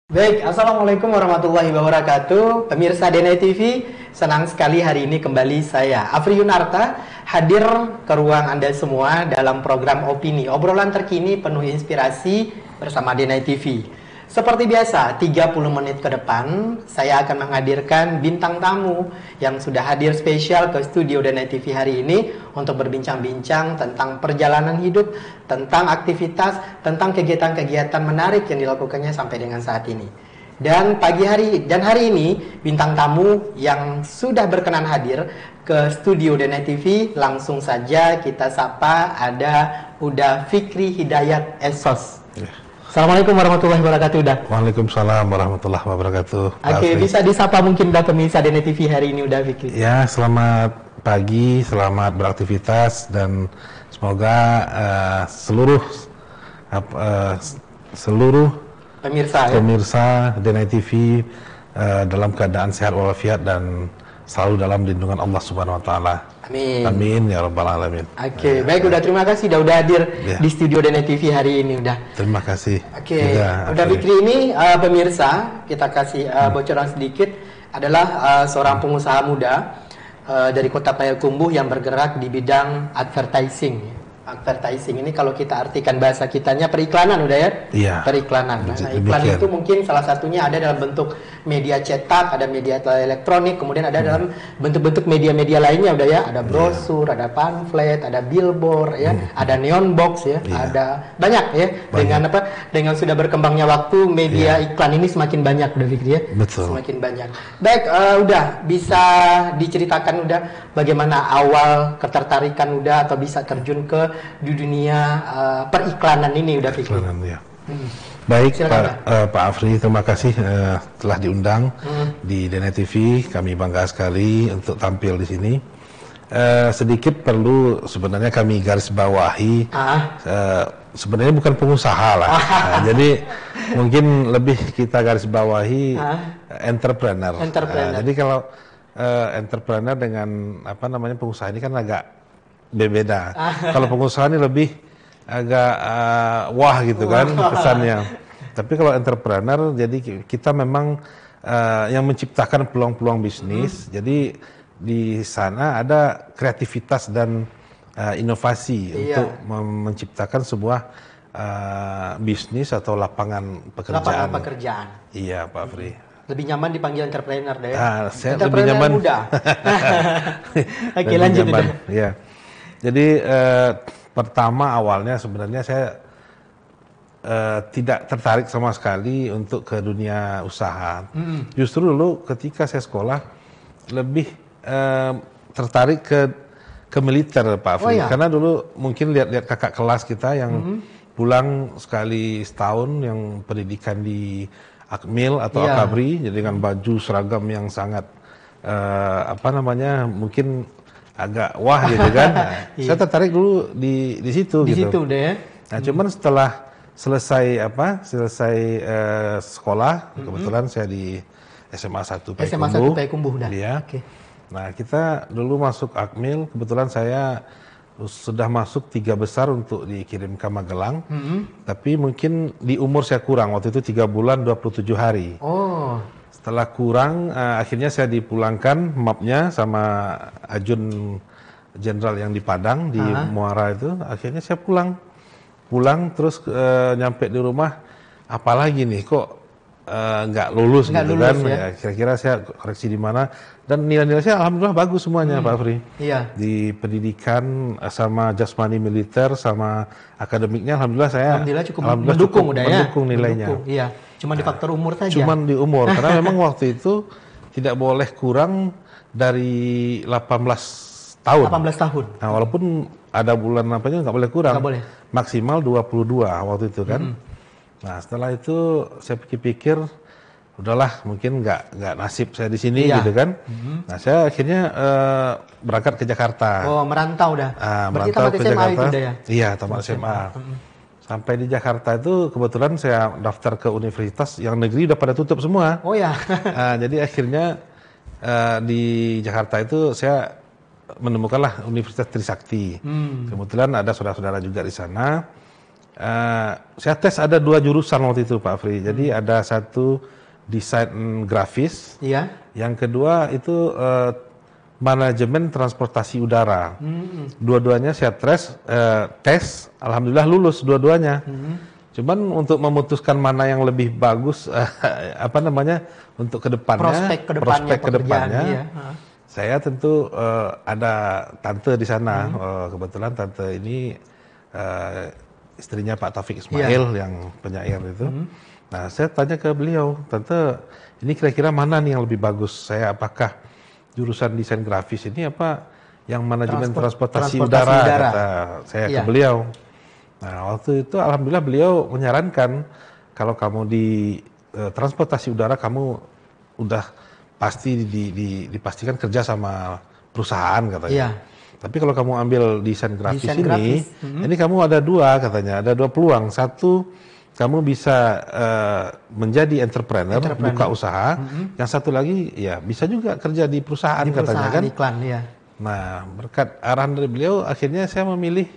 Baik, Assalamualaikum warahmatullahi wabarakatuh. Pemirsa Denai TV, senang sekali hari ini kembali saya, Afri Yunarta, hadir ke ruang Anda semua dalam program Opini, obrolan terkini penuh inspirasi bersama Denai TV. Seperti biasa, 30 menit ke depan, saya akan menghadirkan bintang tamu yang sudah hadir spesial ke studio Denai TV hari ini untuk berbincang-bincang tentang perjalanan hidup, tentang aktivitas, tentang kegiatan-kegiatan menarik yang dilakukannya sampai dengan saat ini. Dan hari ini bintang tamu yang sudah berkenan hadir ke studio Denai TV, langsung saja kita sapa, ada Uda Fikri Hidayat Esos. Assalamualaikum warahmatullahi wabarakatuh, Uda. Waalaikumsalam warahmatullahi wabarakatuh. Oke, bisa disapa mungkin Uda pemirsa Denai TV hari ini, Uda Fikri. Ya, selamat pagi, selamat beraktivitas dan semoga seluruh pemirsa Denai TV dalam keadaan sehat walafiat dan selalu dalam lindungan Allah Subhanahu wa taala. Amin. Amin ya rabbal alamin. Oke, baik, udah terima kasih udah hadir di studio Denai TV hari ini, udah. Terima kasih. Oke, udah Fikri ini pemirsa, kita kasih bocoran sedikit, adalah seorang pengusaha muda dari Kota Payakumbuh yang bergerak di bidang advertising. Advertising ini kalau kita artikan bahasa kitanya periklanan, udah ya? Iya. Periklanan. Nah, iklan itu mungkin salah satunya ada dalam bentuk media cetak, ada media elektronik, kemudian ada dalam bentuk-bentuk media-media lainnya, udah ya? Ada brosur, ada pamflet, ada billboard, ya, ada neon box, ya, ada banyak ya. Banyak. Dengan sudah berkembangnya waktu, media iklan ini semakin banyak, udah Fikri ya? Betul. Semakin banyak. Baik, udah bisa diceritakan udah bagaimana awal ketertarikan udah atau bisa terjun ke di dunia periklanan ini, udah Fikri. Ya. Baik, Pak Afri, terima kasih telah diundang di Denai TV. Kami bangga sekali untuk tampil di sini. Sedikit perlu sebenarnya kami garis bawahi, sebenarnya bukan pengusaha lah. Jadi mungkin lebih kita garis bawahi entrepreneur. Jadi kalau entrepreneur dengan pengusaha ini kan agak berbeda. Kalau pengusaha ini lebih agak wah gitu kan kesannya. Tapi kalau entrepreneur, jadi kita memang yang menciptakan peluang-peluang bisnis. Jadi di sana ada kreativitas dan inovasi untuk menciptakan sebuah bisnis atau lapangan pekerjaan. Lapangan pekerjaan. Iya, Pak Fri. Lebih nyaman dipanggil entrepreneur deh. Saya lebih nyaman muda. Oke, lanjut. Ya. Jadi pertama awalnya sebenarnya saya tidak tertarik sama sekali untuk ke dunia usaha. Justru dulu ketika saya sekolah lebih tertarik ke militer, Pak Afri. Karena dulu mungkin lihat kakak kelas kita yang pulang sekali setahun yang pendidikan di Akmil atau Akabri, jadi dengan baju seragam yang sangat mungkin agak wah gitu kan. Saya tertarik dulu di situ gitu. Di situ deh ya. Nah, cuman setelah selesai sekolah, kebetulan saya di SMA 1 Payakumbuh dah. Iya. Nah, kita dulu masuk Akmil, kebetulan saya sudah masuk 3 besar untuk dikirim ke Magelang. Tapi mungkin di umur saya kurang, waktu itu 3 bulan 27 hari. Setelah kurang, akhirnya saya dipulangkan mapnya sama Ajun Jenderal yang di Padang, di Muara itu. Akhirnya saya pulang terus nyampe di rumah, apalagi nih kok nggak lulus gitu kan. Ya, kira-kira saya koreksi di mana. Dan nilai-nilai saya alhamdulillah bagus semuanya, Pak Afri. Iya. Di pendidikan sama jasmani militer sama akademiknya alhamdulillah saya cukup mendukung nilainya. Iya. Cuma di faktor umur saja. Cuma di umur, karena memang waktu itu tidak boleh kurang dari 18 tahun. 18 tahun. Nah, walaupun ada bulan nggak boleh kurang. Nggak boleh. Maksimal 22 waktu itu kan. Nah, setelah itu saya pikir-pikir, udahlah mungkin nggak nasib saya di sini gitu kan. Nah, saya akhirnya berangkat ke Jakarta. Oh, merantau dah. Berarti tamat ke SMA Jakarta. Itu udah ya? Iya, tamat SMA. Sampai di Jakarta itu kebetulan saya daftar ke universitas yang negeri udah pada tutup semua. Oh ya. Jadi akhirnya di Jakarta itu saya menemukanlah Universitas Trisakti. Kebetulan ada saudara-saudara juga di sana. Saya tes ada 2 jurusan waktu itu Pak Afri. Jadi ada satu desain grafis, yang kedua itu manajemen transportasi udara. Dua-duanya saya tes, alhamdulillah lulus dua-duanya. Cuman untuk memutuskan mana yang lebih bagus, untuk kedepannya, prospek kedepannya, saya tentu ada tante di sana. Kebetulan tante ini istrinya Pak Taufik Ismail yang penyair itu. Nah, saya tanya ke beliau, tante, ini kira-kira mana nih yang lebih bagus? Saya apakah jurusan desain grafis ini apa yang manajemen transportasi udara? Kata saya ke beliau. Nah, waktu itu alhamdulillah beliau menyarankan kalau kamu di transportasi udara kamu udah pasti dipastikan kerja sama perusahaan katanya. Tapi kalau kamu ambil desain grafis ini kamu ada 2 katanya, ada 2 peluang. Satu, kamu bisa menjadi entrepreneur, buka usaha. Yang satu lagi, ya bisa juga kerja di perusahaan katanya kan. Iklan, Nah, berkat arahan dari beliau, akhirnya saya memilih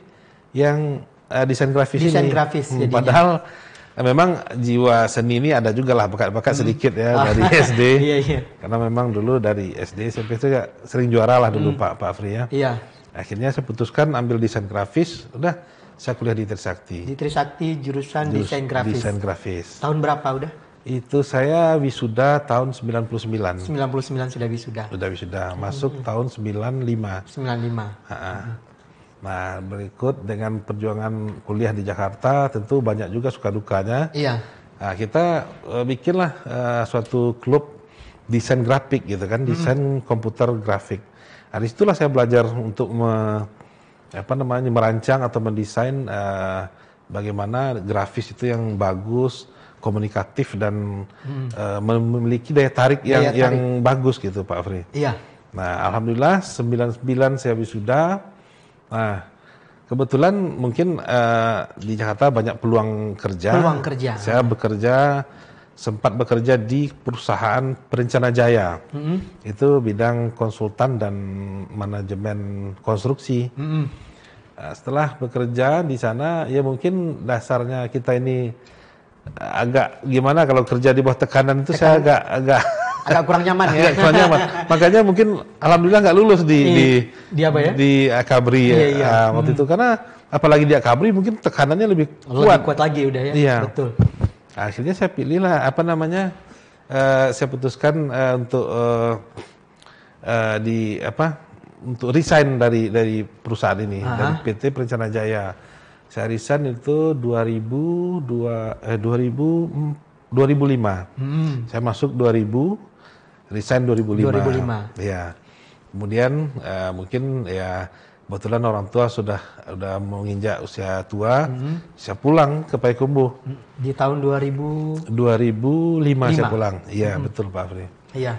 yang desain grafis ini. Padahal memang jiwa seni ini ada juga lah, bakat-bakat sedikit ya dari SD. Karena memang dulu dari SD, SMP itu ya sering juara lah dulu Pak Afri ya. Akhirnya saya putuskan ambil desain grafis, udah saya kuliah di Trisakti. Di Trisakti jurusan desain grafis. Tahun berapa udah? Itu saya wisuda tahun 99. 99 sudah wisuda. Sudah wisuda, masuk tahun 95. 95. Nah, berikut dengan perjuangan kuliah di Jakarta, tentu banyak juga suka dukanya. Nah, kita bikinlah suatu klub desain grafik gitu kan, desain komputer grafik. Nah, disitulah saya belajar untuk merancang atau mendesain bagaimana grafis itu yang bagus, komunikatif dan memiliki daya tarik yang bagus gitu Pak Afri. Nah, alhamdulillah 99 saya wisuda. Nah, kebetulan mungkin di Jakarta banyak peluang kerja. Saya sempat bekerja di perusahaan Perencana Jaya. Itu bidang konsultan dan manajemen konstruksi. Setelah bekerja di sana, ya mungkin dasarnya kita ini agak gimana kalau kerja di bawah tekanan itu saya agak kurang nyaman ya. Kurang nyaman. Makanya mungkin alhamdulillah nggak lulus di Akabri waktu itu, karena apalagi di Akabri mungkin tekanannya lebih kuat lagi udah ya. Betul. Akhirnya saya pilihlah saya putuskan untuk untuk resign dari perusahaan ini, dari PT Perencana Jaya. Saya resign itu 2005. Saya masuk 2000, resign 2005. Ya. Kemudian mungkin ya kebetulan orang tua sudah menginjak usia tua, saya pulang ke Payakumbuh. Di tahun 2005 saya pulang. Iya, betul Pak Afri. Iya.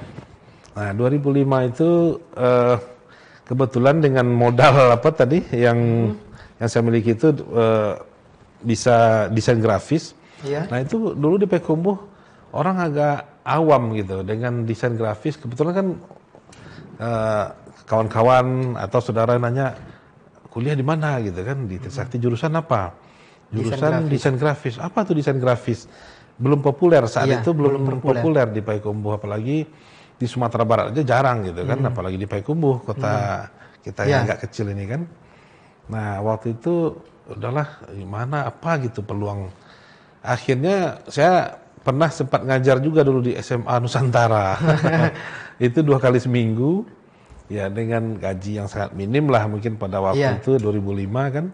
Nah, 2005 itu kebetulan dengan modal yang saya miliki itu bisa desain grafis. Nah, itu dulu di Payakumbuh orang agak awam gitu dengan desain grafis. Kebetulan kan kawan-kawan atau saudara nanya, kuliah di mana gitu kan, di Trisakti jurusan apa? Jurusan desain grafis. Apa tuh desain grafis? Belum populer saat itu, belum populer di Payakumbuh, apalagi di Sumatera Barat aja jarang gitu kan, apalagi di Payakumbuh, kota kita yang agak kecil ini kan. Nah, waktu itu udahlah gimana apa gitu peluang. Akhirnya saya pernah sempat ngajar juga dulu di SMA Nusantara. Itu 2 kali seminggu. Ya, dengan gaji yang sangat minim lah mungkin pada waktu itu 2005 kan.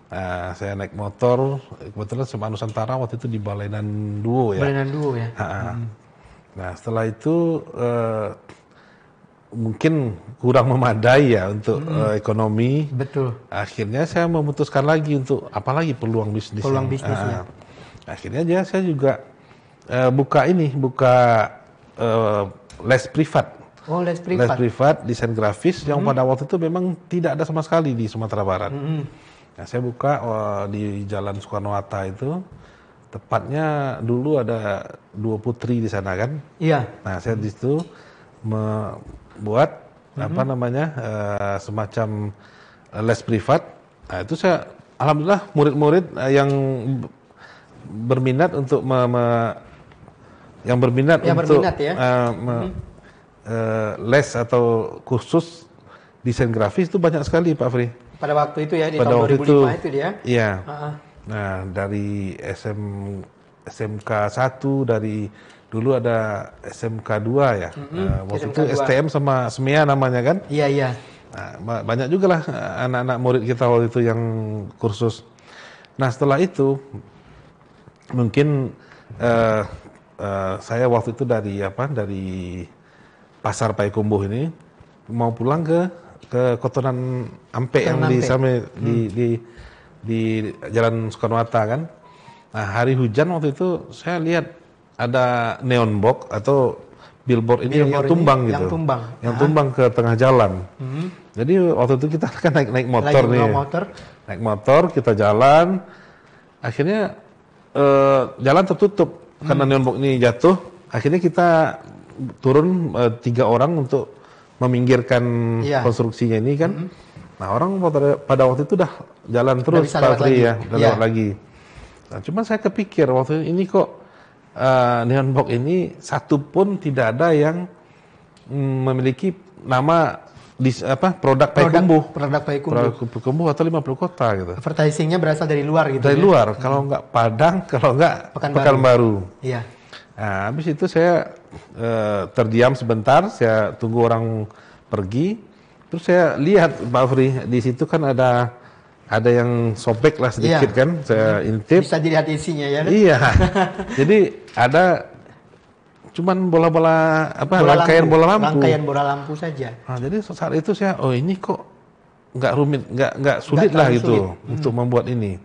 Nah, saya naik motor, kebetulan SMA Nusantara waktu itu di Balenan Duo ya. Balenan Duo ya. Nah, setelah itu mungkin kurang memadai ya untuk ekonomi. Betul. Akhirnya saya memutuskan lagi untuk apalagi peluang bisnis. Bisnisnya. Akhirnya saya juga buka les privat. Oh, les privat desain grafis yang pada waktu itu memang tidak ada sama sekali di Sumatera Barat. Nah, saya buka di Jalan Soekarno-Hatta itu, tepatnya dulu ada 2 putri di sana kan. Iya. Nah, saya di situ membuat semacam les privat. Nah, itu saya alhamdulillah murid-murid yang berminat untuk ya. Les atau kursus desain grafis itu banyak sekali Pak Afri. Pada waktu itu ya, di tahun 2005 itu dia. Iya. Nah, dari SMK 1, dari dulu ada SMK 2 ya. Waktu itu STM sama SMEA namanya kan? Iya. Nah, banyak juga lah anak-anak murid kita waktu itu yang kursus. Nah, setelah itu mungkin saya waktu itu dari Pasar Payakumbuh ini mau pulang ke Kotonan Ampe yang di Jalan Soekarno-Hatta kan. Nah, hari hujan waktu itu saya lihat ada neon box atau billboard ini yang tumbang gitu. Yang tumbang ke tengah jalan. Jadi waktu itu kita kan naik motor nih. Naik motor, kita jalan. Akhirnya jalan tertutup karena neon box ini jatuh. Akhirnya kita turun 3 orang untuk meminggirkan konstruksinya ini kan. Nah, orang pada waktu itu udah jalan terus Pak Afri ya, lewat lagi. Nah, cuman saya kepikir waktu ini kok neon box ini satu pun tidak ada yang memiliki nama produk Payakumbuh. Produk Payakumbuh atau 50 kota gitu. Advertisingnya berasal dari luar gitu. Dari luar, kalau nggak Padang, kalau nggak Pekanbaru. Iya. Nah, habis itu saya terdiam sebentar, saya tunggu orang pergi, terus saya lihat Pak Afri di situ kan ada yang sobek lah sedikit kan, saya intip. Bisa dilihat isinya ya. Iya. Jadi ada cuman bola-bola rangkaian bola lampu saja. Nah, jadi saat itu saya ini kok nggak rumit, nggak sulit lah gitu untuk membuat ini.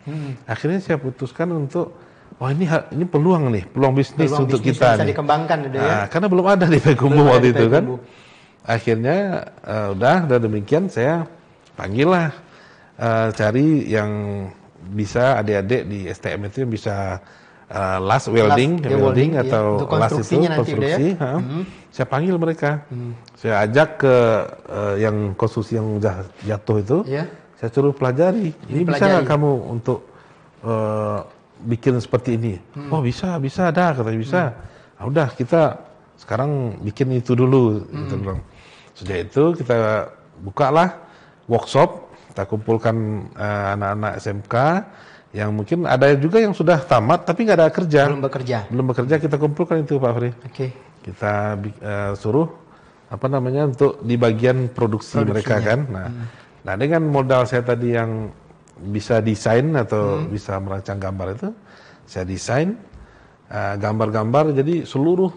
Akhirnya saya putuskan untuk ini peluang bisnis untuk kita bisa dikembangkan ya. Karena belum ada di Payakumbuh waktu itu kan. Akhirnya udah demikian saya panggil lah cari yang bisa adik-adik di STM itu yang bisa las welding atau las itu konstruksi. Saya panggil mereka. Saya ajak ke yang konstruksi yang udah jatuh itu. Saya suruh pelajari. Ini bisa nggak kamu untuk bikin seperti ini? Oh bisa ada katanya bisa. Nah, udah kita sekarang bikin itu dulu. Gitu bilang. Sejak itu kita bukalah workshop, kita kumpulkan anak-anak SMK yang mungkin ada juga yang sudah tamat tapi nggak ada kerja. Belum bekerja kita kumpulkan itu Pak Afri. Kita suruh untuk di bagian produksi mereka kan. Nah dengan modal saya tadi yang bisa desain atau bisa merancang gambar itu, saya desain gambar-gambar. Jadi seluruh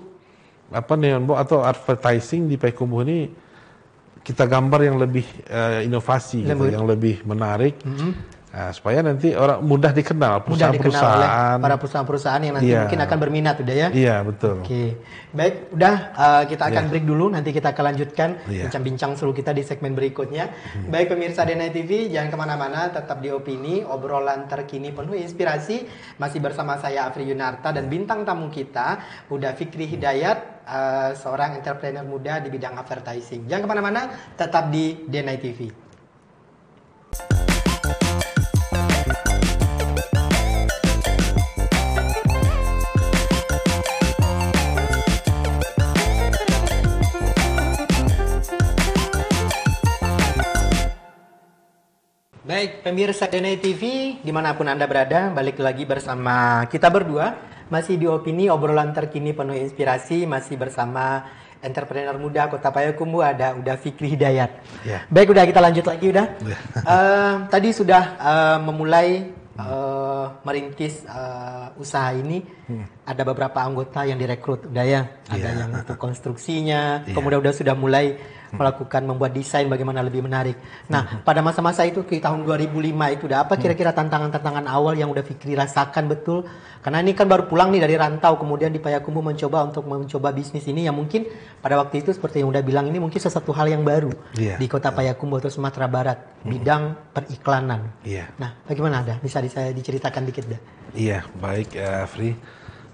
neon box atau advertising di Payakumbuh ini kita gambar yang lebih inovasi, yang lebih menarik, supaya nanti orang mudah dikenal perusahaan-perusahaan, para perusahaan-perusahaan yang nanti mungkin akan berminat, udah ya? Iya betul. Oke, baik, udah kita akan break dulu, nanti kita akan lanjutkan bincang-bincang seru kita di segmen berikutnya. Baik pemirsa DNA TV, jangan kemana-mana, tetap di Opini, obrolan terkini penuh inspirasi, masih bersama saya Afri Yunarta dan bintang tamu kita Uda Fikri Hidayat, seorang entrepreneur muda di bidang advertising. Jangan kemana-mana, tetap di DNA TV. Baik, pemirsa DNA TV, dimanapun Anda berada, balik lagi bersama kita berdua, masih di Opini, obrolan terkini penuh inspirasi, masih bersama entrepreneur muda Kota Payakumbuh, ada Uda Fikri Hidayat. Baik, udah kita lanjut lagi, udah. Tadi sudah memulai merintis usaha ini, ada beberapa anggota yang direkrut, udah ya, ada yang untuk konstruksinya, kemudian sudah mulai melakukan membuat desain bagaimana lebih menarik. Nah, pada masa-masa itu di tahun 2005 itu udah apa kira-kira tantangan-tantangan awal yang udah Fikri rasakan betul? Karena ini kan baru pulang nih dari rantau, kemudian di Payakumbuh mencoba bisnis ini yang mungkin pada waktu itu seperti yang udah bilang ini mungkin sesuatu hal yang baru di Kota Payakumbuh atau Sumatera Barat, bidang periklanan. Nah, bagaimana ada? Bisa saya diceritakan dikit dah? Iya, baik Afri.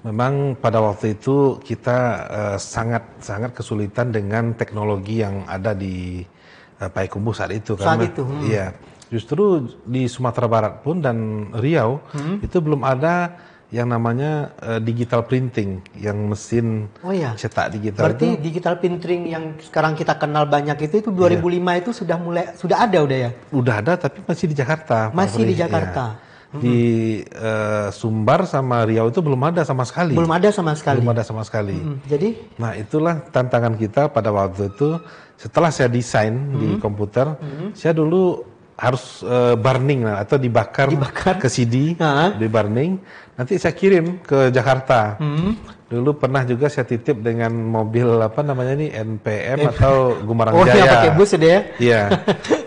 Memang pada waktu itu kita sangat kesulitan dengan teknologi yang ada di Payakumbuh saat itu. Saat itu? Iya, Justru di Sumatera Barat pun dan Riau itu belum ada yang namanya digital printing, yang mesin cetak digital. Berarti digital printing yang sekarang kita kenal banyak itu 2005 itu sudah ada ya? Udah ada, tapi masih di Jakarta. Masih di Jakarta. Ya. Di Sumbar sama Riau itu belum ada sama sekali. Belum ada sama sekali. Jadi? Nah, itulah tantangan kita pada waktu itu. Setelah saya desain di komputer, saya dulu harus burning atau dibakar ke CD, di burning. Nanti saya kirim ke Jakarta. Dulu pernah juga saya titip dengan mobil NPM atau Gumarang Jaya. Yang pakai bus ya? Iya.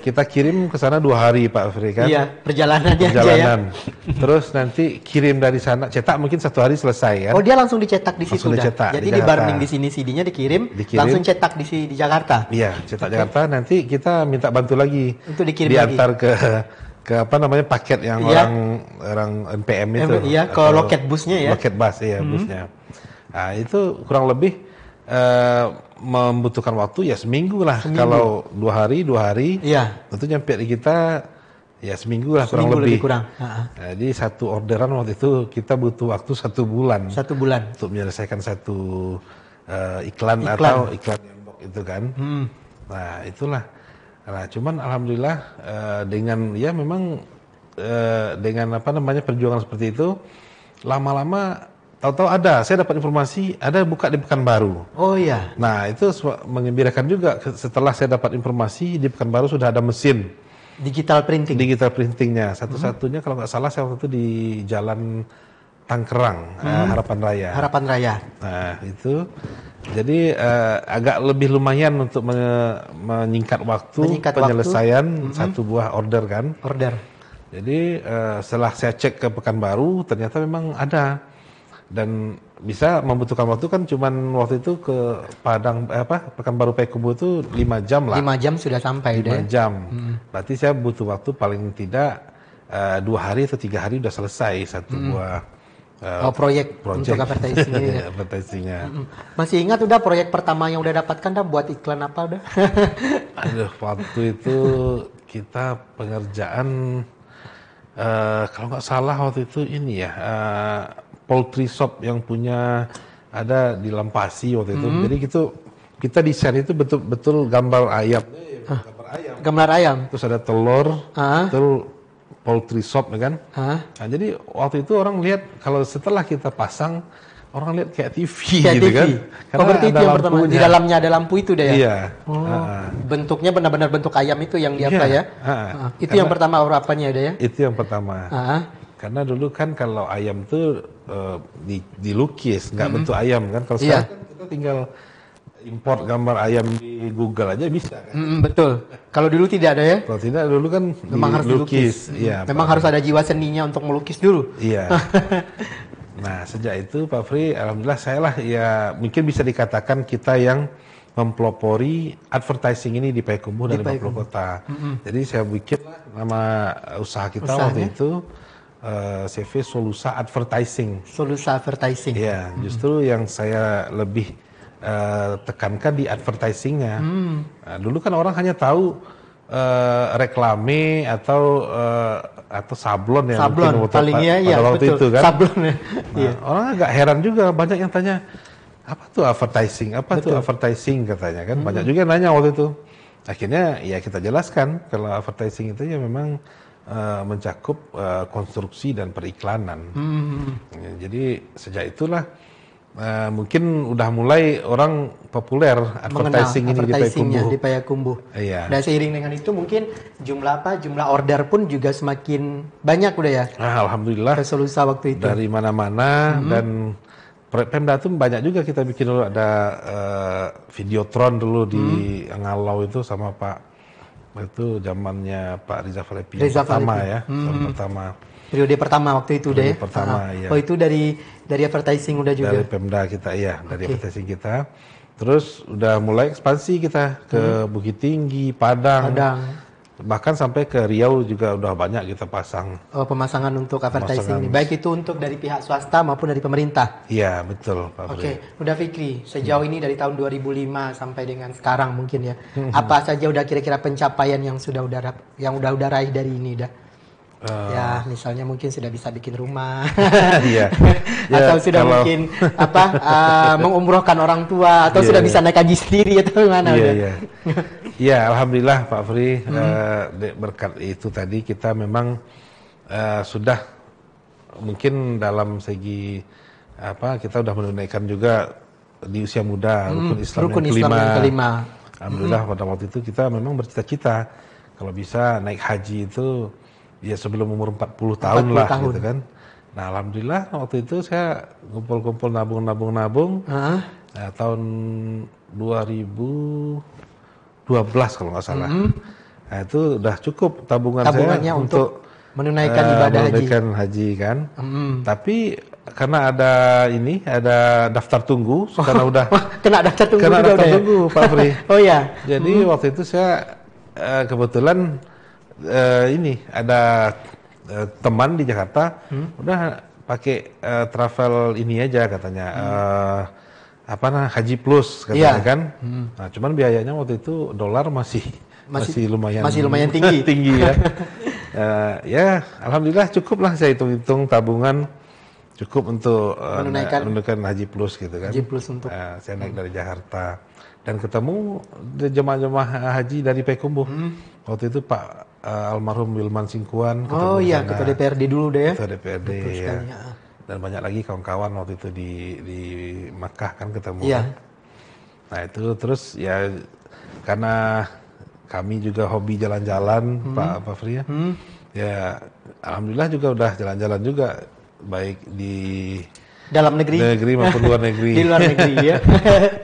Kita kirim ke sana 2 hari Pak Afri kan? Iya, perjalanan. Terus nanti kirim dari sana, cetak mungkin 1 hari selesai kan? Oh, dia langsung dicetak di situ dah. Jadi di burning di sini CD-nya dikirim, langsung cetak di Jakarta. Iya, cetak Jakarta. Nanti kita minta bantu lagi untuk dikirim diantar ke paket yang orang NPM itu. Iya, ke loket busnya ya. Loket bus busnya. Nah, itu kurang lebih membutuhkan waktu ya seminggu lah. Kalau 2 hari, tentu nyampe di kita ya seminggu lah kurang lebih. Jadi satu orderan waktu itu kita butuh waktu 1 bulan. 1 bulan untuk menyelesaikan satu iklan atau iklan nyembok itu kan. Nah, itulah. Nah, cuman alhamdulillah dengan memang dengan perjuangan seperti itu, lama-lama tahu-tahu saya dapat informasi ada buka di Pekanbaru. Oh iya. Nah, itu mengembirakan juga. Setelah saya dapat informasi di Pekanbaru sudah ada mesin digital printingnya. Satu-satunya kalau nggak salah saya waktu itu di Jalan Tangkerang, Harapan Raya. Nah, itu jadi agak lebih lumayan untuk menyingkat waktu penyelesaian satu buah order kan. Jadi setelah saya cek ke Pekanbaru, ternyata memang ada dan bisa membutuhkan waktu kan cuman waktu itu ke Pekanbaru Payakumbuh itu 5 jam lah. 5 jam sudah sampai 5 jam. Berarti saya butuh waktu paling tidak 2 hari atau 3 hari udah selesai satu buah proyek untuk advertising-nya. Masih ingat udah proyek pertama yang udah dapatkan buat iklan apa udah? Aduh, waktu itu kita pengerjaan kalau nggak salah waktu itu ini poultry shop yang punya ada di Lampasi waktu itu. Jadi kita desain itu betul-betul gambar ayam. Gambar ayam. Terus ada telur, terus poultry shop kan. Nah, jadi waktu itu orang lihat kalau setelah kita pasang, orang lihat kayak TV gitu kan. Karena berarti itu yang pertama di dalamnya ada lampu itu deh ya. Iya. Bentuknya benar-benar bentuk ayam itu yang di ya. Itu yang pertama apanya ada ya? Itu yang pertama. Karena dulu kan kalau ayam tuh dilukis, nggak bentuk ayam kan. Kalau sekarang kan kita tinggal import gambar ayam di Google aja bisa kan? Betul. Kalau dulu tidak ada ya? Kalau tidak dulu kan memang harus dilukis. Iya. Memang harus ada jiwa seninya untuk melukis dulu. Iya. Nah, sejak itu Pak Fri, alhamdulillah saya lah ya mungkin bisa dikatakan kita yang mempelopori advertising ini di Payakumbuh dan di 50 kota. Jadi saya bikin nama usaha kita waktu itu CV Solusa Advertising. Solusa Advertising. Iya, justru yang saya lebih tekankan di advertisingnya. Nah, dulu kan orang hanya tahu reklame atau sablon ya. Sablon paling ya waktu betul. Itu kan. Sablon ya. Nah, orang agak heran juga, banyak yang tanya apa tuh advertising, advertising katanya kan. Banyak juga yang nanya waktu itu. Akhirnya ya kita jelaskan kalau advertising itu ya memang mencakup konstruksi dan periklanan. Ya, jadi sejak itulah mungkin udah mulai orang populer advertising ini di Payakumbuh. Iya. Dan seiring dengan itu mungkin jumlah order pun juga semakin banyak udah ya. Alhamdulillah. Solusa waktu itu. Dari mana-mana dan Pemda itu banyak juga kita bikin dulu ada videotron dulu di Ngalau itu sama Pak itu zamannya Pak Riza Falepi pertama ya, pertama. Periode pertama waktu itu deh. Pertama, iya. Oh itu dari advertising udah juga. Dari Pemda kita dari advertising kita. Terus udah mulai ekspansi kita ke Bukit Tinggi, Padang. bahkan sampai ke Riau juga udah banyak kita pasang. Oh, pemasangan untuk advertising ini. Baik itu untuk dari pihak swasta maupun dari pemerintah. Iya, betul, Pak Fri. Oke, udah Fikri, sejauh ini dari tahun 2005 sampai dengan sekarang mungkin ya. Apa saja udah kira-kira pencapaian yang udah raih dari ini dah? Ya, misalnya mungkin sudah bisa bikin rumah. Iya. Atau sudah mungkin mengumrohkan orang tua atau sudah bisa naik haji sendiri atau gimana udah? Iya. Ya, alhamdulillah Pak Fri, berkat itu tadi kita memang sudah mungkin dalam segi kita sudah menunaikan juga di usia muda rukun Islam yang kelima. Alhamdulillah pada waktu itu kita memang bercita-cita kalau bisa naik haji itu ya sebelum umur 40 tahun lah gitu kan. Nah, alhamdulillah waktu itu saya kumpul-kumpul nabung. Nah, tahun 2012 kalau nggak salah. Nah, itu udah cukup tabungannya saya untuk menunaikan ibadah haji kan. Tapi karena ada daftar tunggu karena udah kena daftar tunggu kena juga daftar tunggu Pak Fri. Oh ya. Jadi waktu itu saya kebetulan ada teman di Jakarta udah pakai travel ini aja katanya Haji Plus katanya kan. Nah, cuman biayanya waktu itu dolar masih lumayan tinggi ya. Ya alhamdulillah cukup lah saya hitung-hitung tabungan cukup untuk menunaikan Haji Plus gitu kan. Haji Plus untuk saya naik dari Jakarta dan ketemu jemaah-jemaah haji dari Payakumbuh. Waktu itu Pak almarhum Wilman Singkuan. Oh iya, ketua DPRD dulu deh ya. Ketua DPRD ya. Dan banyak lagi kawan-kawan waktu itu di Makkah kan ketemu. Iya. Nah itu terus ya karena kami juga hobi jalan-jalan Pak Fri ya. Ya alhamdulillah juga udah jalan-jalan juga baik di dalam negeri maupun luar negeri. Di luar negeri ya.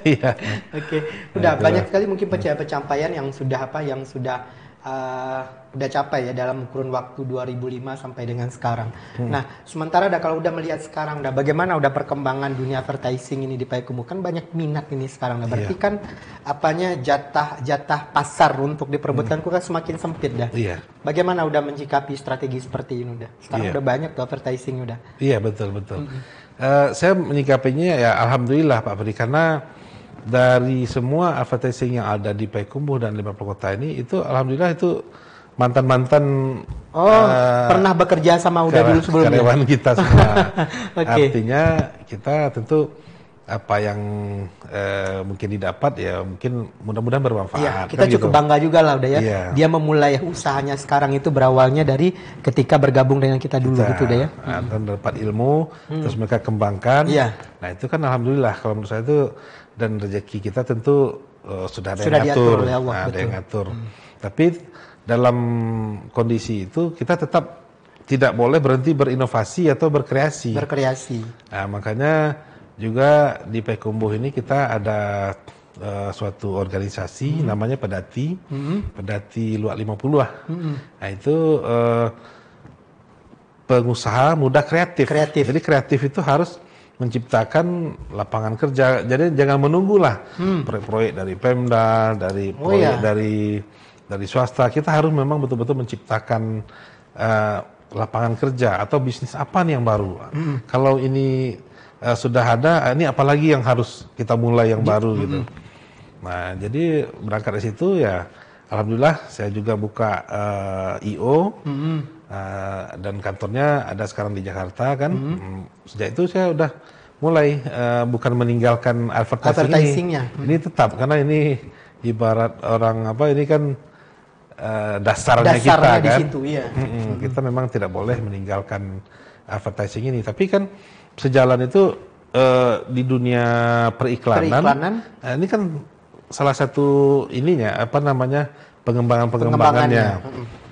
Iya. Oke. Udah banyak sekali mungkin pencapaian yang sudah udah capai ya dalam kurun waktu 2005 sampai dengan sekarang. Nah, sementara kalau udah melihat sekarang bagaimana perkembangan dunia advertising ini di Payakumbuh, kan banyak minat ini sekarang berarti kan jatah pasar untuk diperebutkan kan semakin sempit dah. Iya. Bagaimana udah menyikapi strategi seperti ini Sekarang udah banyak tuh advertising udah. Iya, betul. Saya menyikapinya ya alhamdulillah Pak Fri, karena dari semua advertising yang ada di Payakumbuh dan 50 kota ini itu alhamdulillah itu mantan-mantan pernah bekerja sama udah dulu sebelumnya karyawan kita semua. Artinya kita tentu apa yang mungkin didapat ya mungkin mudah-mudahan bermanfaat. Iya, kita cukup bangga juga lah udah ya. Iya. Dia memulai usahanya sekarang itu berawalnya dari ketika bergabung dengan kita dulu gitu udah ya. Dan dapat ilmu terus mereka kembangkan. Iya. Nah itu kan alhamdulillah kalau menurut saya itu dan rezeki kita tentu sudah ada yang ngatur, oleh Allah, ada yang ngatur. Tapi dalam kondisi itu kita tetap tidak boleh berhenti berinovasi atau berkreasi. Nah, makanya juga di Payakumbuh ini kita ada suatu organisasi namanya Pedati, Pedati Luak 50. Nah itu pengusaha muda kreatif. Jadi kreatif itu harus menciptakan lapangan kerja. Jadi jangan menunggulah proyek-proyek dari Pemda, dari proyek dari swasta. Kita harus memang betul-betul menciptakan lapangan kerja atau bisnis apa nih yang baru. Kalau ini sudah ada, ini apalagi yang harus kita mulai yang baru gitu. Nah, jadi berangkat dari situ ya, alhamdulillah saya juga buka IO. Dan kantornya ada sekarang di Jakarta kan. Sejak itu saya udah mulai bukan meninggalkan advertising ini tetap karena ini ibarat orang ini kan dasarnya kita di kan. Situ, iya. Kita memang tidak boleh meninggalkan advertising ini. Tapi kan sejalan itu di dunia periklanan. Ini kan salah satu ininya pengembangannya.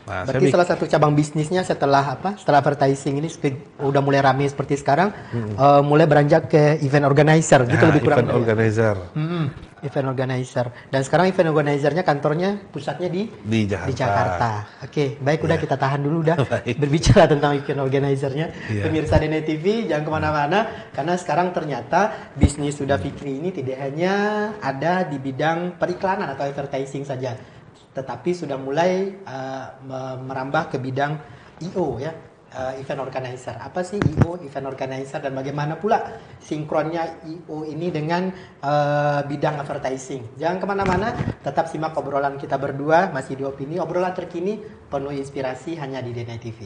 Nah, berarti salah satu cabang bisnisnya setelah advertising ini udah mulai ramai seperti sekarang, mulai beranjak ke event organizer gitu lebih kurang. Event organizer. Dan sekarang event organizernya kantornya pusatnya di Jakarta. Oke, baik udah kita tahan dulu berbicara tentang event organizernya. Pemirsa DNA TV jangan kemana-mana karena sekarang ternyata bisnis sudah Fikri ini tidak hanya ada di bidang periklanan atau advertising saja. tetapi sudah mulai merambah ke bidang IO ya, event organizer. Apa sih IO, event organizer, dan bagaimana pula sinkronnya IO ini dengan bidang advertising? Jangan kemana-mana, tetap simak obrolan kita berdua, masih di Opini, obrolan terkini penuh inspirasi hanya di DNA TV.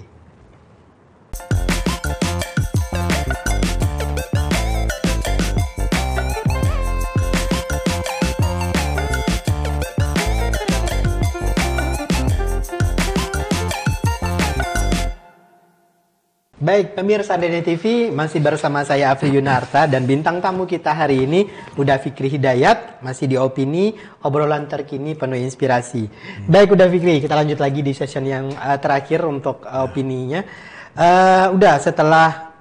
Baik, pemirsa DNA TV, masih bersama saya Afri Yunarta dan bintang tamu kita hari ini Uda Fikri Hidayat, masih di Opini, obrolan terkini penuh inspirasi. Baik Uda Fikri, kita lanjut lagi di session yang terakhir untuk opininya. Udah setelah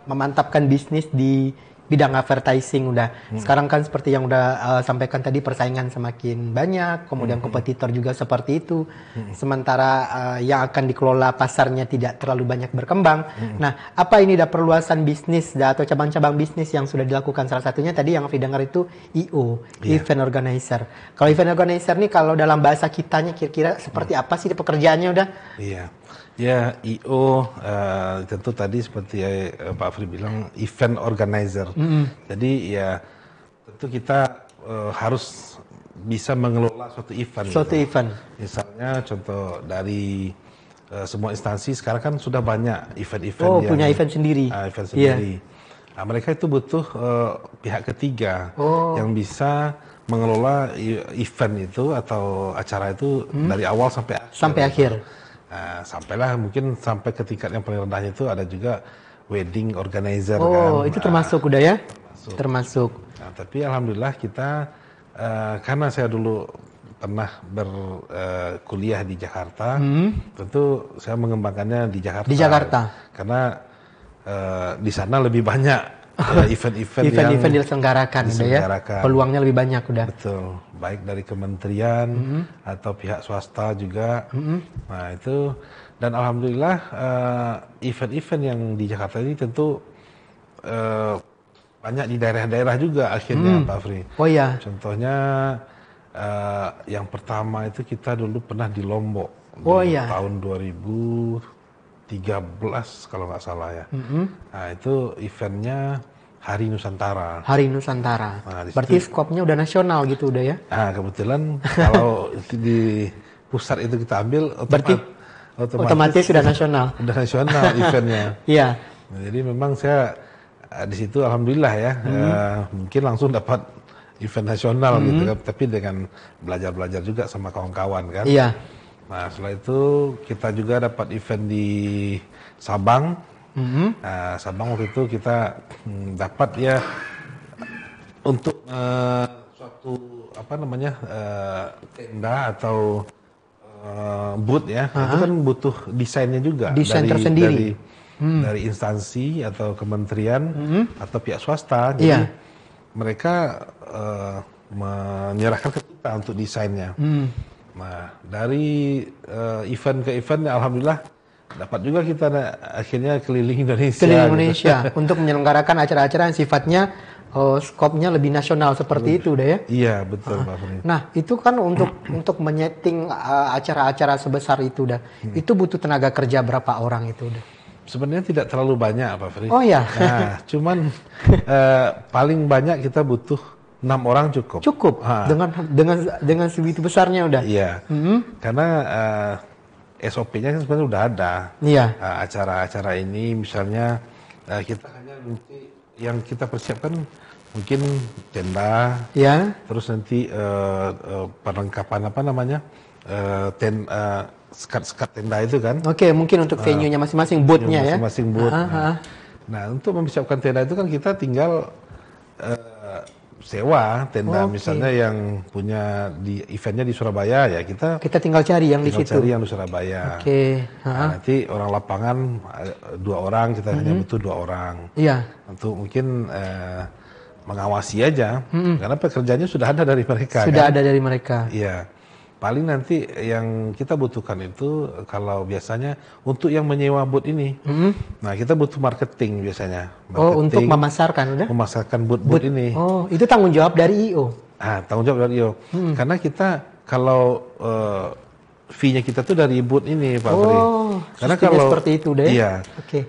memantapkan bisnis di bidang advertising sekarang kan seperti yang udah sampaikan tadi, persaingan semakin banyak, kemudian kompetitor juga seperti itu, sementara yang akan dikelola pasarnya tidak terlalu banyak berkembang. Nah, apa ini perluasan bisnis atau cabang-cabang bisnis yang sudah dilakukan? Salah satunya tadi yang Afi dengar itu IO, event organizer. Kalau event organizer nih, kalau dalam bahasa kitanya kira-kira seperti apa sih pekerjaannya udah? Iya. Ya, IO tentu tadi seperti Pak Afri bilang, event organizer. Jadi ya tentu kita harus bisa mengelola suatu event. Suatu event. Misalnya contoh dari semua instansi sekarang kan sudah banyak event-event yang punya event sendiri. Event sendiri. Nah, mereka itu butuh pihak ketiga yang bisa mengelola event itu atau acara itu dari awal sampai akhir. Sampai akhir. Nah, sampailah mungkin sampai ke tingkat yang paling rendahnya itu ada juga wedding organizer. Itu termasuk udah ya? Termasuk. Nah, tapi alhamdulillah kita karena saya dulu pernah berkuliah di Jakarta, tentu saya mengembangkannya di Jakarta. Di Jakarta. Karena di sana lebih banyak event-event diselenggarakan, ya. Peluangnya lebih banyak udah. Betul, baik dari kementerian atau pihak swasta juga. Nah itu, dan alhamdulillah event-event yang di Jakarta ini tentu banyak di daerah-daerah juga akhirnya, Pak Afri. Oh iya. Contohnya yang pertama itu kita dulu pernah di Lombok tahun 2013 kalau nggak salah ya. Nah itu eventnya Hari Nusantara. Hari Nusantara. Nah, berarti skopnya udah nasional gitu udah ya? Nah kebetulan kalau di pusat itu kita ambil, otomatis sudah nasional. Udah nasional eventnya. Iya. Nah, jadi memang saya di situ alhamdulillah ya, mungkin langsung dapat event nasional gitu kan, tapi dengan belajar juga sama kawan-kawan kan. Iya. Nah setelah itu kita juga dapat event di Sabang. Nah Sabang waktu itu kita dapat ya untuk suatu tenda atau booth ya, itu kan butuh desainnya juga. Desain tersendiri. Dari instansi atau kementerian atau pihak swasta. Jadi mereka menyerahkan ke kita untuk desainnya. Nah, dari event ke event, alhamdulillah dapat juga kita akhirnya keliling Indonesia. Keliling Indonesia gitu. Untuk menyelenggarakan acara-acara yang sifatnya skopnya lebih nasional seperti itu, udah ya? Iya, betul, Pak Fri. Nah, itu kan untuk menyeting acara-acara sebesar itu, udah. Itu butuh tenaga kerja berapa orang itu, udah? Sebenarnya tidak terlalu banyak, Pak Fri. Oh ya. Nah, cuman paling banyak kita butuh 6 orang cukup. Cukup. Dengan segitu besarnya udah. Iya. Karena SOP-nya kan sebenarnya udah ada. Iya. Acara-acara ini misalnya kita hanya nanti yang kita persiapkan mungkin tenda. Ya. Terus nanti perlengkapan sekat tenda itu kan. Oke, mungkin untuk venue-nya masing-masing, booth-nya ya. Masing-masing booth. Nah, untuk mempersiapkan tenda itu kan kita tinggal sewa tenda, misalnya yang punya di eventnya di Surabaya ya kita tinggal cari yang di situ. Cari yang di Surabaya. Nah, nanti orang lapangan 2 orang, kita hanya butuh 2 orang. Iya. Untuk mungkin mengawasi aja, karena pekerjaannya sudah ada dari mereka. Sudah ada dari mereka. Iya. Paling nanti yang kita butuhkan itu kalau biasanya untuk yang menyewa booth ini, nah kita butuh marketing biasanya. Untuk memasarkan, udah? Memasarkan booth ini. Oh, itu tanggung jawab dari IO? Tanggung jawab dari IO. Karena kita kalau fee-nya kita tuh dari booth ini, Pak Fri. Karena kalau seperti itu deh. Iya. Oke.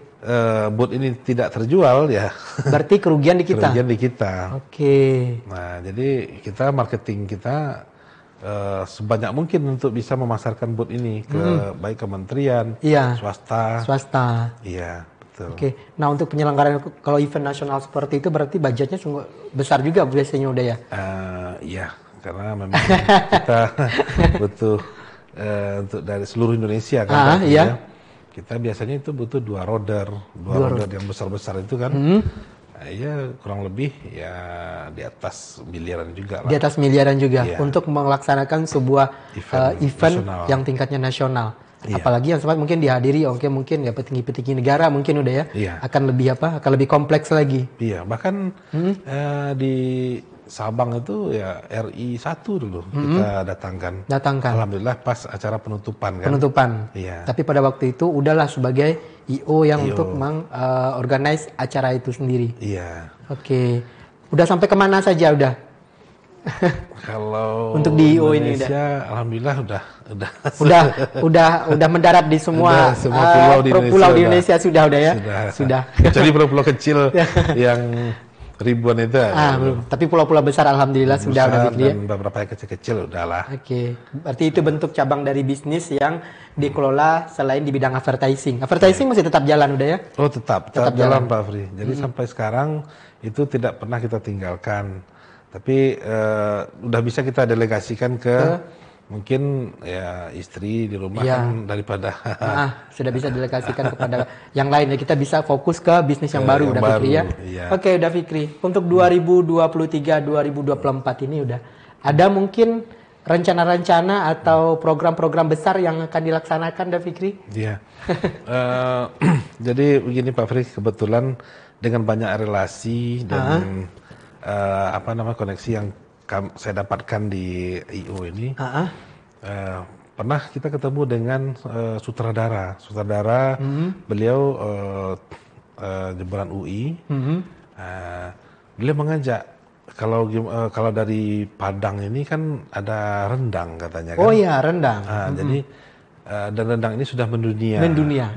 Booth ini tidak terjual ya. Berarti kerugian di kita. Kerugian di kita. Oke. Nah, jadi kita marketing kita sebanyak mungkin untuk bisa memasarkan booth ini ke baik kementerian, swasta. Iya, betul. Oke. Nah, untuk penyelenggaraan kalau event nasional seperti itu berarti budgetnya sungguh besar juga biasanya udah ya? Iya, karena memang kita butuh untuk dari seluruh Indonesia kan. Iya. Kita biasanya itu butuh dua roder yang besar-besar itu kan. Ya kurang lebih ya di atas miliaran juga lah. Di atas miliaran juga untuk melaksanakan sebuah event yang tingkatnya nasional. Apalagi yang sempat mungkin dihadiri mungkin ya petinggi-petinggi negara mungkin udah ya. Akan lebih kompleks lagi. Iya, bahkan di Sabang itu ya RI 1 dulu kita datangkan. Alhamdulillah pas acara penutupan kan. Iya. Tapi pada waktu itu udahlah sebagai IO yang untuk organize acara itu sendiri. Iya. Oke. Udah sampai kemana saja udah? Kalau untuk di IO ini alhamdulillah udah mendarat di semua pulau di Indonesia sudah ya. Sudah. Kecuali pulau-pulau kecil yang ribuan itu belum. Tapi pulau-pulau besar alhamdulillah sudah dan beberapa yang kecil-kecil udahlah. Oke. Berarti itu bentuk cabang dari bisnis yang dikelola selain di bidang advertising. Advertising masih tetap jalan udah ya? Oh, tetap jalan Pak Fri. Jadi sampai sekarang itu tidak pernah kita tinggalkan. Tapi udah bisa kita delegasikan ke mungkin ya istri di rumah kan daripada sudah bisa delegasikan kepada yang lain ya, kita bisa fokus ke bisnis yang baru udah Fikri ya. Oke, udah Fikri. Untuk 2023 2024 ini udah ada mungkin rencana-rencana atau program-program besar yang akan dilaksanakan udah Fikri? Iya. Jadi begini Pak Fikri, kebetulan dengan banyak relasi dan koneksi yang saya dapatkan di IO ini, pernah kita ketemu dengan sutradara. Beliau jebolan UI. Beliau mengajak kalau dari Padang ini kan ada rendang katanya kan. Oh iya, rendang. Jadi dan rendang ini sudah mendunia.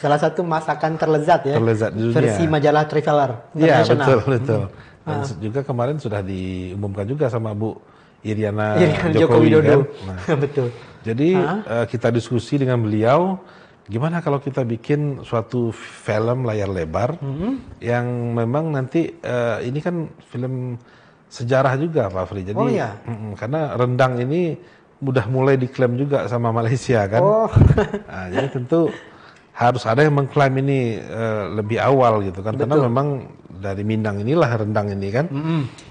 Salah satu masakan terlezat ya. Terlezat di dunia. Versi majalah Traveler. Iya, betul. Dan juga kemarin sudah diumumkan juga sama Bu Iriana Joko Widodo. Kan? Nah, betul. Jadi kita diskusi dengan beliau, gimana kalau kita bikin suatu film layar lebar yang memang nanti ini kan film sejarah juga Pak Fri. Jadi karena rendang ini udah mulai diklaim juga sama Malaysia kan. Nah, jadi tentu harus ada yang mengklaim ini lebih awal gitu kan. Betul. Karena memang dari Minang inilah rendang ini kan.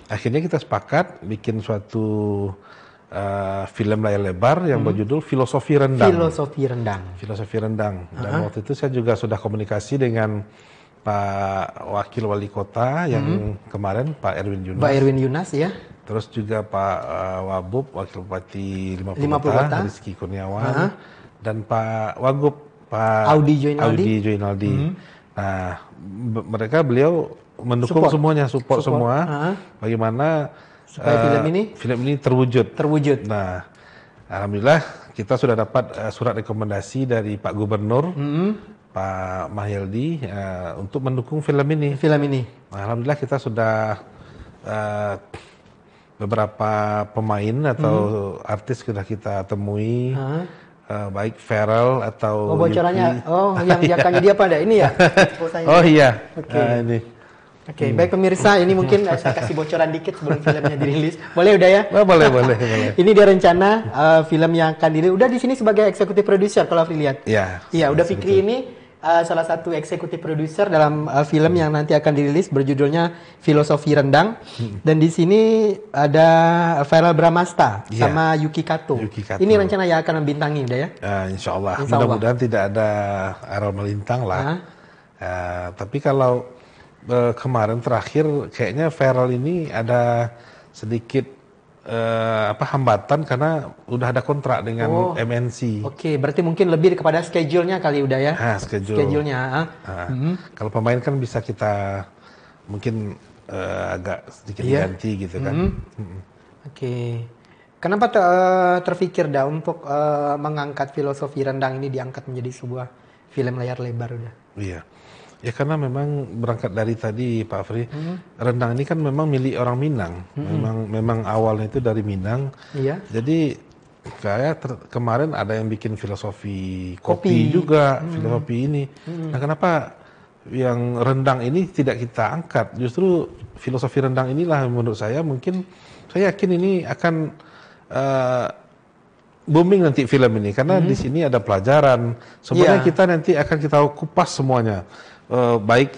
Akhirnya kita sepakat bikin suatu film layar lebar yang berjudul Filosofi Rendang. Dan waktu itu saya juga sudah komunikasi dengan Pak Wakil Wali Kota yang kemarin Pak Erwin Yunas ya. Terus juga Pak Wabub Wakil Bupati 50 Kota Rizky Kurniawan dan Pak Wagub Pak Audi Joinaldi. Nah, beliau mendukung semuanya, support semua. Bagaimana supaya film ini terwujud. Nah, alhamdulillah kita sudah dapat surat rekomendasi dari Pak Gubernur, Pak Mahyildi untuk mendukung film ini. Nah, alhamdulillah kita sudah beberapa pemain atau artis sudah kita temui. Baik Feral atau bocorannya yang jakannya dia pada ini ya. Ini. Oke, baik pemirsa, ini mungkin saya kasih bocoran dikit sebelum filmnya dirilis. Boleh udah ya? Boleh. Ini dia rencana film yang akan dirilis. Udah di sini sebagai eksekutif produser kalau Afri lihat. Iya, udah Fikri ini salah satu eksekutif produser dalam film yang nanti akan dirilis berjudulnya Filosofi Rendang. Dan di sini ada Feral Bramasta sama Yuki Kato. Ini rencana yang akan membintangi udah ya? Insya Allah. Mudah-mudahan tidak ada Errol melintang lah. Tapi kalau kemarin terakhir kayaknya Feral ini ada sedikit hambatan karena udah ada kontrak dengan MNC. Oke, berarti mungkin lebih kepada schedule-nya kali udah ya? Schedule-nya. Kalau pemain kan bisa kita mungkin agak sedikit ganti gitu kan. Oke. Kenapa terfikir dah untuk mengangkat filosofi rendang ini diangkat menjadi sebuah film layar lebar udah? Iya. Ya karena memang berangkat dari tadi Pak Afri, rendang ini kan memang milik orang Minang. Memang awalnya itu dari Minang. Iya. Jadi kayak kemarin ada yang bikin filosofi kopi juga, filosofi ini. Nah, kenapa yang rendang ini tidak kita angkat? Justru filosofi rendang inilah menurut saya mungkin saya yakin ini akan booming nanti film ini karena di sini ada pelajaran. Sebenarnya kita nanti akan kita kupas semuanya. Baik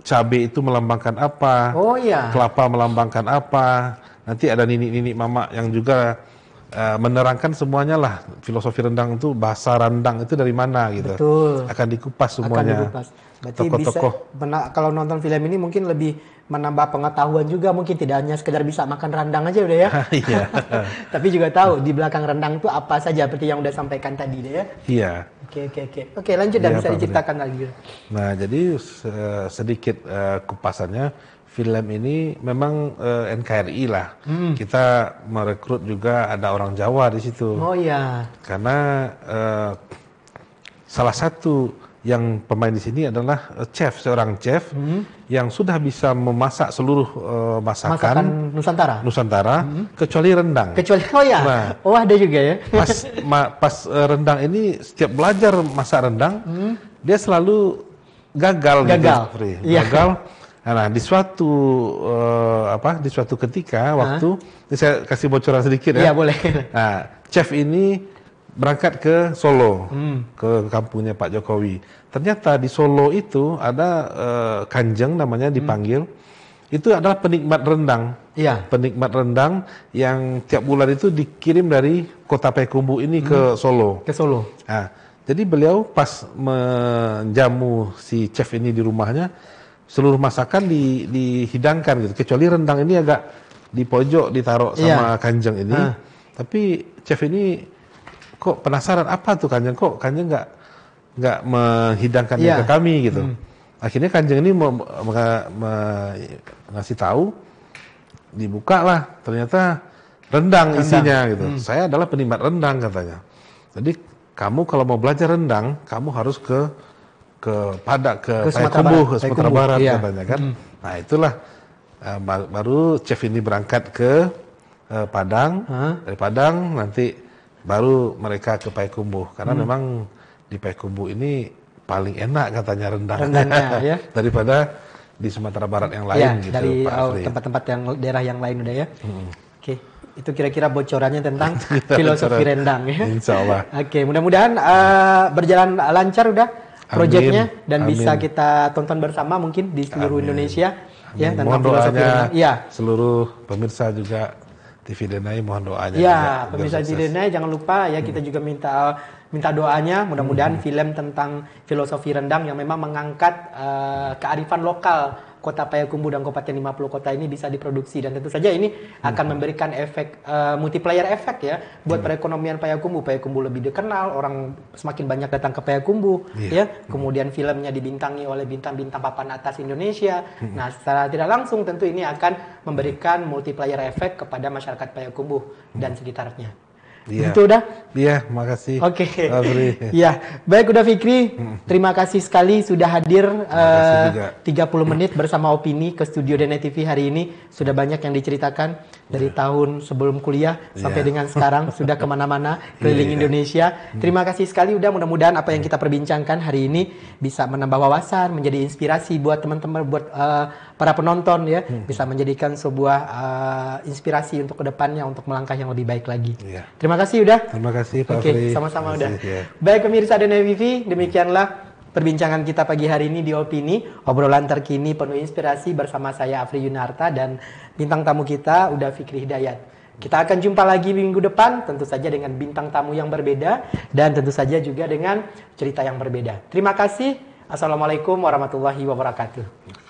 cabai itu melambangkan apa, kelapa melambangkan apa, nanti ada nini mama yang juga menerangkan semuanya lah filosofi rendang itu, bahasa rendang itu dari mana gitu. Betul. Akan dikupas semuanya. Akan dikupas. Berarti tokoh-tokoh. Kalau nonton film ini mungkin lebih menambah pengetahuan juga, mungkin tidak hanya sekedar bisa makan rendang aja udah ya. Iya. Tapi juga tahu di belakang rendang itu apa saja seperti yang udah sampaikan tadi deh ya. Iya. Oke, lanjut dan bisa diceritakan lagi. Nah, jadi sedikit kupasannya, film ini memang NKRI lah. Kita merekrut juga ada orang Jawa di situ. Oh iya. Karena salah satu yang pemain di sini adalah seorang chef yang sudah bisa memasak seluruh masakan Nusantara kecuali rendang. Oh ya. Nah, ada juga ya. Pas rendang ini setiap belajar masak rendang, dia selalu gagal. Gagal. Nah, di suatu ketika waktu ini saya kasih bocoran sedikit ya. Iya, boleh. Nah, chef ini berangkat ke Solo, ke kampungnya Pak Jokowi. Ternyata di Solo itu ada Kanjeng namanya dipanggil. Itu adalah penikmat rendang. Iya. Penikmat rendang yang tiap bulan itu dikirim dari kota Payakumbuh ini ke Solo. Nah, jadi beliau pas menjamu si chef ini di rumahnya, seluruh masakan dihidangkan gitu. Kecuali rendang ini agak di pojok ditaruh sama Kanjeng ini. Tapi chef ini kok penasaran apa tuh Kanjeng, kok Kanjeng nggak menghidangkannya ke kami gitu. Akhirnya Kanjeng ini ngasih tahu, dibuka lah, ternyata rendang isinya gitu. Saya adalah penikmat rendang katanya. Jadi kamu kalau mau belajar rendang, kamu harus ke Payakumbuh, ke Sumatera Barat katanya kan. Nah itulah baru chef ini berangkat ke Padang, dari Padang nanti baru mereka ke Payakumbuh karena memang di Payakumbuh ini paling enak katanya rendangnya ya? Daripada di Sumatera Barat yang lain gitu, dari tempat-tempat yang daerah yang lain udah ya. Oke, itu kira-kira bocorannya tentang filosofi rendang ya. Insya Allah. Oke, mudah-mudahan berjalan lancar udah proyeknya dan bisa kita tonton bersama mungkin di seluruh Indonesia ya tentang filosofi rendang. Iya. Seluruh pemirsa juga TV Denai mohon doanya. Ya, pemirsa TV Denai jangan lupa ya kita juga minta doanya. Mudah-mudahan film tentang filosofi rendang yang memang mengangkat kearifan lokal Kota Payakumbuh dan Kabupaten 50 Kota ini bisa diproduksi dan tentu saja ini akan memberikan efek multiplier efek ya buat perekonomian Payakumbuh. Payakumbuh lebih dikenal, orang semakin banyak datang ke Payakumbuh ya. Kemudian filmnya dibintangi oleh bintang-bintang papan atas Indonesia. Nah, secara tidak langsung tentu ini akan memberikan multiplier efek kepada masyarakat Payakumbuh dan sekitarnya. Iya. Itu udah? Iya, makasih. Oke. Iya, baik udah Fikri. Terima kasih sekali sudah hadir 30 menit bersama Opini ke studio Denai TV hari ini. Sudah banyak yang diceritakan dari tahun sebelum kuliah sampai dengan sekarang sudah kemana-mana keliling Indonesia. Terima kasih sekali udah, mudah-mudahan apa yang kita perbincangkan hari ini bisa menambah wawasan, menjadi inspirasi buat teman-teman, buat para penonton ya, bisa menjadikan sebuah inspirasi untuk kedepannya untuk melangkah yang lebih baik lagi. Terima kasih udah. Terima kasih Pak Afri. Oke, sama-sama udah. Baik pemirsa Denai TV, demikianlah perbincangan kita pagi hari ini di Opini, obrolan terkini penuh inspirasi bersama saya Afri Yunarta dan bintang tamu kita udah Fikri Hidayat. Kita akan jumpa lagi minggu depan, tentu saja dengan bintang tamu yang berbeda dan tentu saja juga dengan cerita yang berbeda. Terima kasih. Assalamualaikum warahmatullahi wabarakatuh.